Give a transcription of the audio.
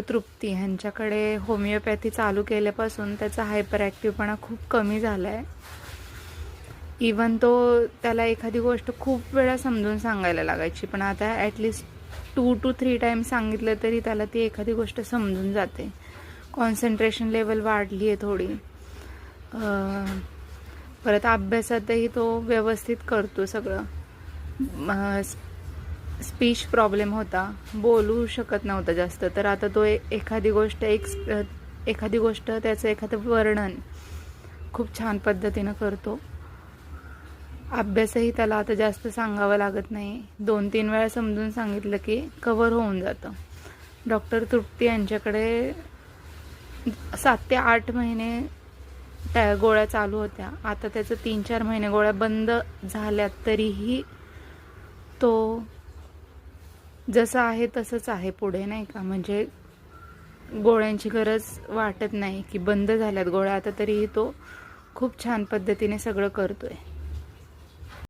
तृप्ती ह्यांच्याकडे होमिओपॅथी चालू केल्यापासून त्याचा हायपर ॲक्टिव्हपणा खूप कमी झाला आहे. इवन तो त्याला एखादी गोष्ट खूप वेळा समजून सांगायला लागायची, पण आता ॲटलिस्ट 2 to 3 टाईम्स सांगितलं तरी त्याला ती एखादी गोष्ट समजून जाते. कॉन्सन्ट्रेशन लेवल वाढली आहे थोडी. परत अभ्यासातही तो व्यवस्थित करतो सगळं. स्पीच प्रॉब्लेम होता, बोलू शकत नव्हता जास्त, तर आता तो एखादी गोष्ट त्याचं एखादं वर्णन खूप छान पद्धतीनं करतो. अभ्यासही त्याला आता जास्त सांगावं लागत नाही, 2-3 वेळा समजून सांगितलं की कव्हर होऊन जातं. डॉक्टर तृप्ती यांच्याकडे 7 ते 8 महिने त्या गोळ्या चालू होत्या. आता त्याचं 3-4 महिने गोळ्या बंद झाल्यात, तरीही तो जसं आहे तसंच आहे पुढे, नाही का. म्हणजे गोळ्यांची गरज वाटत नाही की बंद झाल्यात गोळ्या आता, तरीही तो खूप छान पद्धतीने सगळं करतोय.